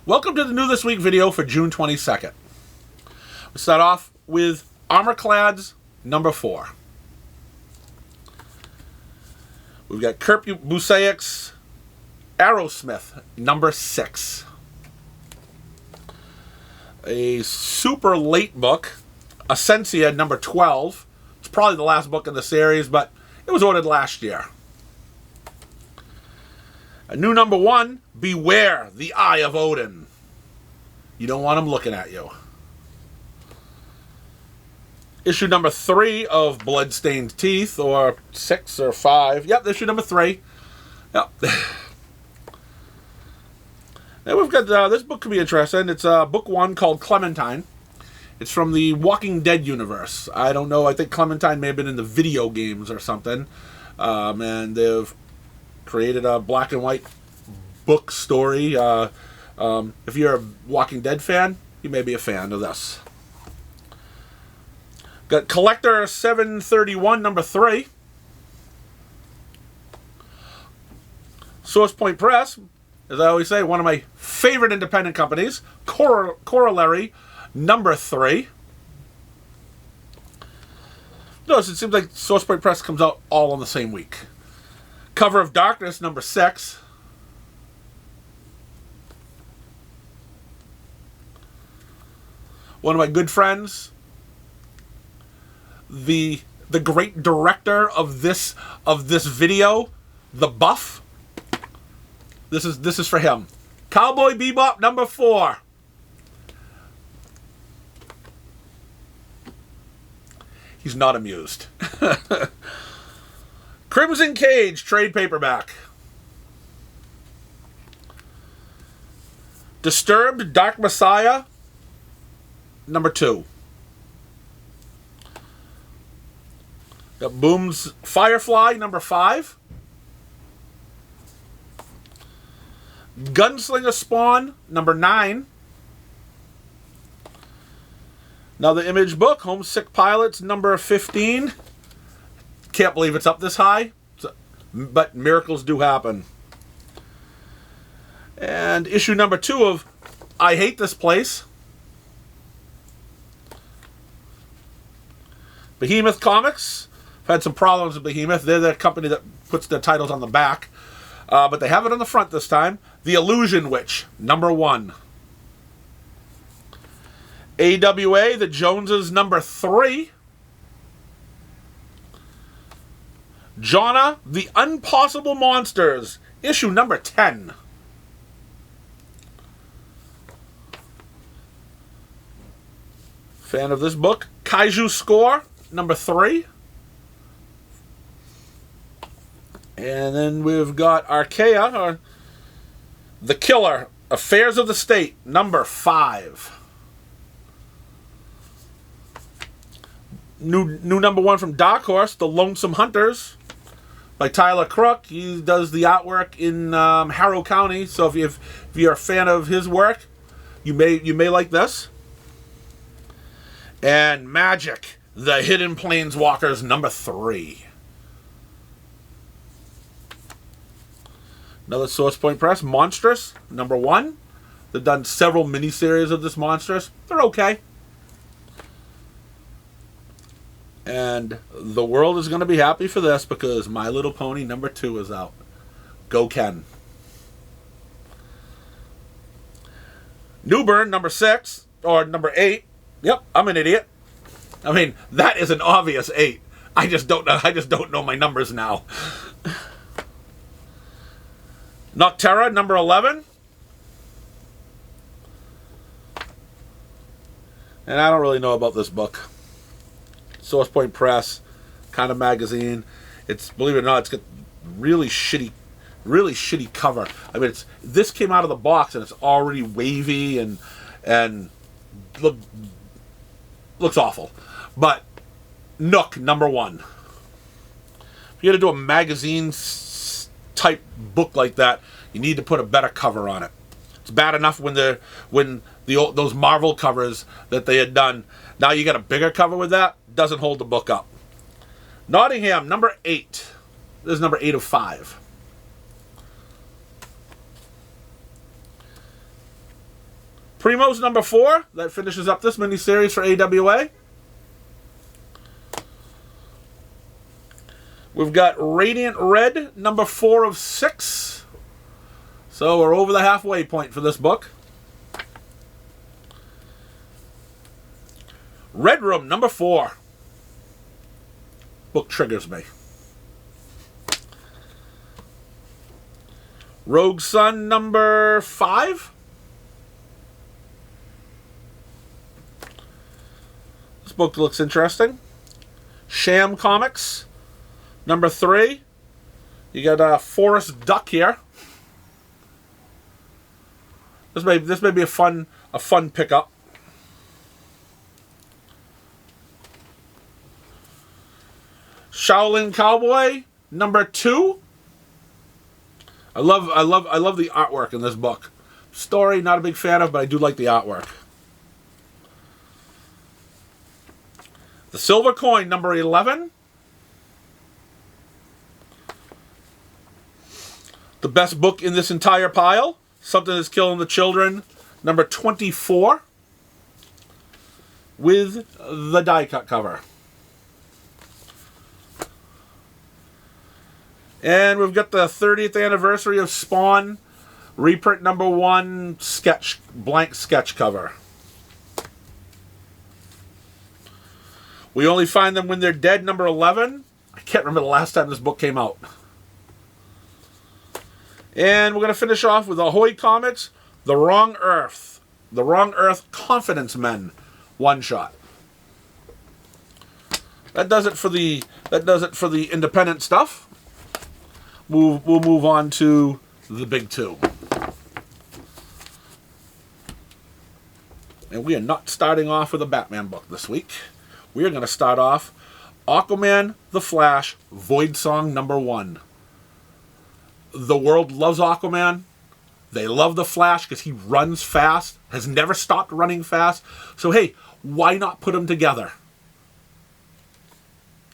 Welcome to the New This Week video for June 22nd. We'll start off with Armorclads number 4. We've got Kurt Busiek's Arrowsmith number 6. A super late book, Essentia number 12. It's probably the last book in the series, but it was ordered last year. A new number 1, Beware the Eye of Odin. You don't want him looking at you. Issue number 3 of Bloodstained Teeth, or 6 or 5. Yep, issue number 3. Yep. Then we've got, this book could be interesting. It's book 1 called Clementine. It's from the Walking Dead universe. I don't know, I think Clementine may have been in the video games or something. And they've created a black and white book story. If you're a Walking Dead fan, you may be a fan of this. Got Collector 731 number 3. Source Point Press, as I always say, one of my favorite independent companies. Corollary number 3. Notice it seems like Source Point Press comes out all on the same week. Cover of Darkness number 6. One of my good friends, the great director of this video, The Buff. This is for him. Cowboy Bebop number 4. He's not amused. Crimson Cage trade paperback. Disturbed Dark Messiah number 2. Got Boom's Firefly number 5. Gunslinger Spawn number 9. Another Image book, Homesick Pilots number 15. Can't believe it's up this high, but miracles do happen. And issue number 2 of I Hate This Place. Behemoth Comics. I've had some problems with Behemoth. They're the company that puts their titles on the back. But they have it on the front this time. The Illusion Witch, number 1. AWA, The Joneses, number 3. Jonna, The Unpossible Monsters, issue number 10. Fan of this book. Kaiju Score, number 3. And then we've got Archaea, or The Killer, Affairs of the State, number 5. New number 1 from Dark Horse, The Lonesome Hunters, by Tyler Crook. He does the artwork in Harrow County, so if you're a fan of his work, you may like this. And Magic, The Hidden Planeswalkers, number 3. Another Source Point Press, Monstrous, number 1. They've done several miniseries of this Monstrous. They're okay. And the world is going to be happy for this because My Little Pony number 2 is out. Go Ken. Newburn number 6, or number 8. Yep, I'm an idiot. I mean, that is an obvious 8. I just don't know my numbers now. Nocterra number 11. And I don't really know about this book. Source Point Press, kind of magazine. It's, believe it or not, it's got really shitty cover. I mean, this came out of the box and it's already wavy and looks awful. But Nook number 1. If you're gonna do a magazine type book like that, you need to put a better cover on it. It's bad enough when those Marvel covers that they had done. Now you got a bigger cover with that. Doesn't hold the book up. Nottingham number 8. This is number 8 of 5. Primos number 4. That finishes up this miniseries for AWA. We've got Radiant Red number 4 of 6. So we're over the halfway point for this book. Red Room number 4. Book triggers me. Rogue Sun number 5. This book looks interesting. Sham Comics number 3. You got Forrest Duck here. This may be a fun pickup. Shaolin Cowboy number 2. I love the artwork in this book. Story, not a big fan of, but I do like the artwork. The Silver Coin number 11. The best book in this entire pile. Something That's Killing the Children number 24. With the die cut cover. And we've got the 30th anniversary of Spawn, reprint number 1, blank sketch cover. We Only Find Them When They're Dead, number 11. I can't remember the last time this book came out. And we're going to finish off with Ahoy Comics, The Wrong Earth. The Wrong Earth Confidence Men one-shot. That does it for the independent stuff. We'll move on to the big 2. And we are not starting off with a Batman book this week. We are going to start off Aquaman, The Flash, Void Song number 1. The world loves Aquaman. They love The Flash because he runs fast, has never stopped running fast. So hey, why not put them together?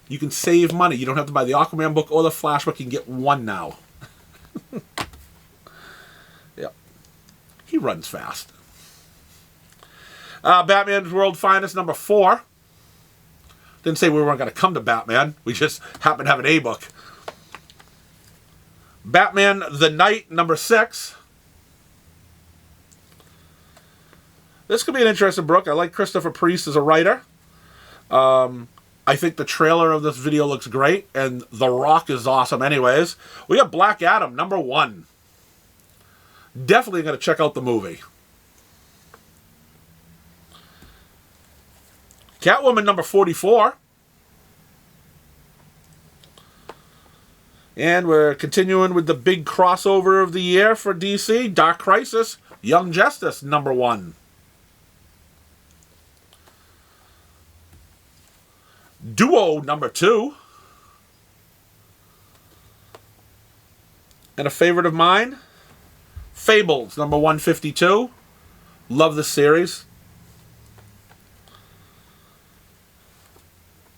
You can save money. You don't have to buy the Aquaman book or the Flash book. You can get one now. Yep. He runs fast. Batman's World Finest number 4. Didn't say we weren't going to come to Batman. We just happen to have an A book. Batman the Knight number 6. This could be an interesting book. I like Christopher Priest as a writer. I think the trailer of this video looks great, and The Rock is awesome anyways. We got Black Adam, number 1. Definitely going to check out the movie. Catwoman, number 44. And we're continuing with the big crossover of the year for DC, Dark Crisis, Young Justice, number 1. Duo number 2. And a favorite of mine, Fables number 152. Love the series.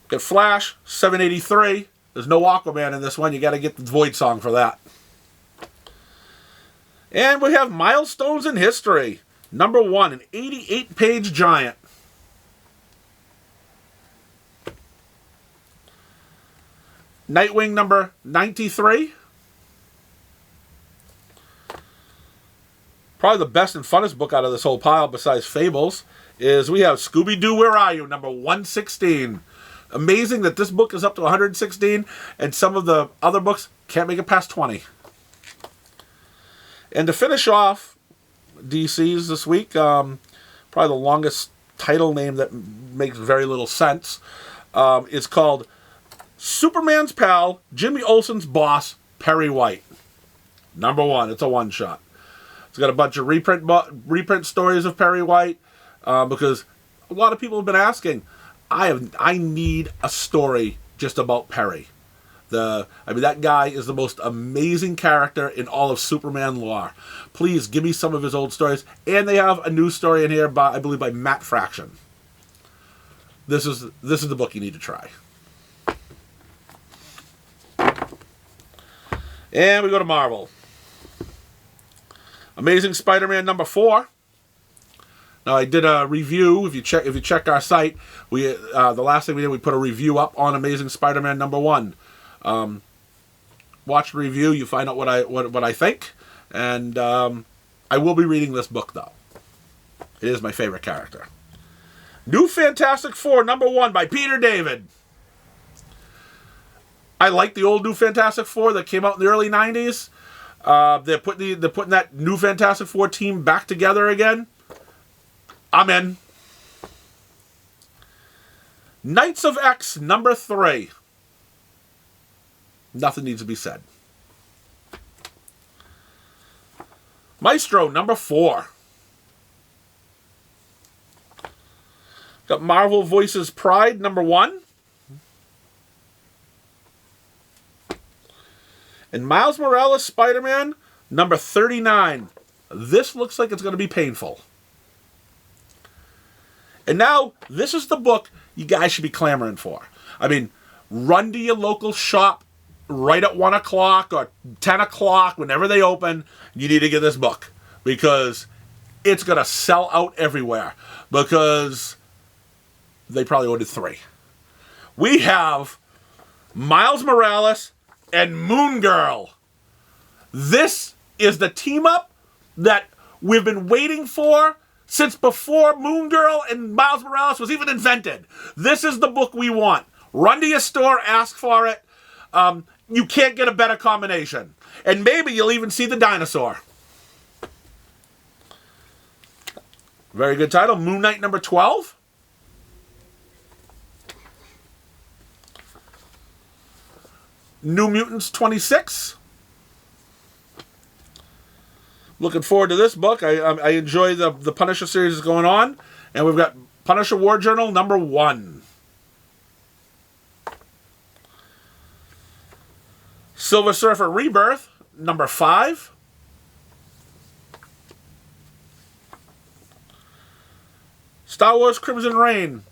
Got Flash 783. There's no Aquaman in this one. You got to get the Void Song for that. And we have Milestones in History number 1, an 88-page giant. Nightwing number 93. Probably the best and funnest book out of this whole pile besides Fables is we have Scooby-Doo, Where Are You? Number 116. Amazing that this book is up to 116 and some of the other books can't make it past 20. And to finish off DC's this week, probably the longest title name that makes very little sense, is called Superman's Pal, Jimmy Olsen's Boss, Perry White. Number 1. It's a one-shot. It's got a bunch of reprint stories of Perry White because a lot of people have been asking, I need a story just about Perry. That guy is the most amazing character in all of Superman lore. Please give me some of his old stories. And they have a new story in here by Matt Fraction. This is the book you need to try. And we go to Marvel. Amazing Spider-Man number 4. Now I did a review. If you check our site, we the last thing we did, we put a review up on Amazing Spider-Man #1. Watch the review. You find out what I think, and I will be reading this book though. It is my favorite character. New Fantastic Four #1 by Peter David. I like the old New Fantastic Four that came out in the early '90s. They're putting that New Fantastic Four team back together again. I'm in. Knights of X #3. Nothing needs to be said. Maestro #4. Got Marvel Voices Pride #1. And Miles Morales Spider-Man #39. This looks like it's going to be painful. And now, this is the book you guys should be clamoring for. I mean, run to your local shop right at 1 o'clock or 10 o'clock, whenever they open. You need to get this book because it's going to sell out everywhere because they probably ordered 3. We have Miles Morales and Moon Girl. This is the team-up that we've been waiting for since before Moon Girl and Miles Morales was even invented. This is the book we want. Run to your store, ask for it. You can't get a better combination. And maybe you'll even see the dinosaur. Very good title. Moon Knight #12. New Mutants 26. Looking forward to this book. I enjoy the Punisher series that's going on. And we've got Punisher War Journal #1. Silver Surfer Rebirth #5. Star Wars Crimson Reign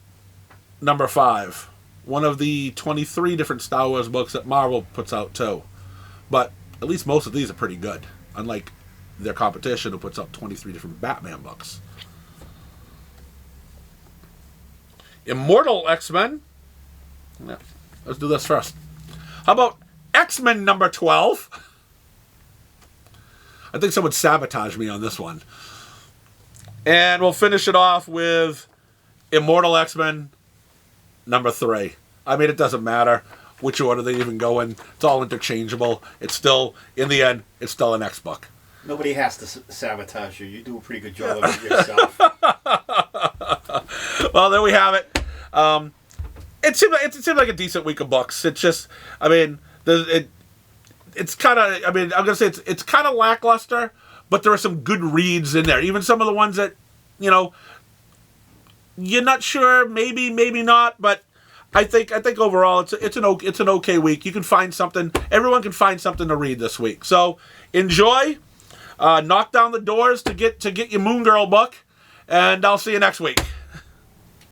#5. One of the 23 different Star Wars books that Marvel puts out too. But at least most of these are pretty good. Unlike their competition who puts out 23 different Batman books. Immortal X-Men. Yeah, let's do this first. How about X-Men #12? I think someone sabotaged me on this one. And we'll finish it off with Immortal X-Men #3. I mean, it doesn't matter which order they even go in. It's all interchangeable. It's still, in the end, it's still an X book. Nobody has to sabotage you. You do a pretty good job of it yourself. Well, there we have it. It seemed like a decent week of books. It's just, I mean, it's kind of, I mean, I'm going to say it's kind of lackluster, but there are some good reads in there. Even some of the ones that, you know, you're not sure, maybe not, but I think overall it's an okay week. You can find something. Everyone can find something to read this week. So enjoy. Knock down the doors to get your Moon Girl book, and I'll see you next week.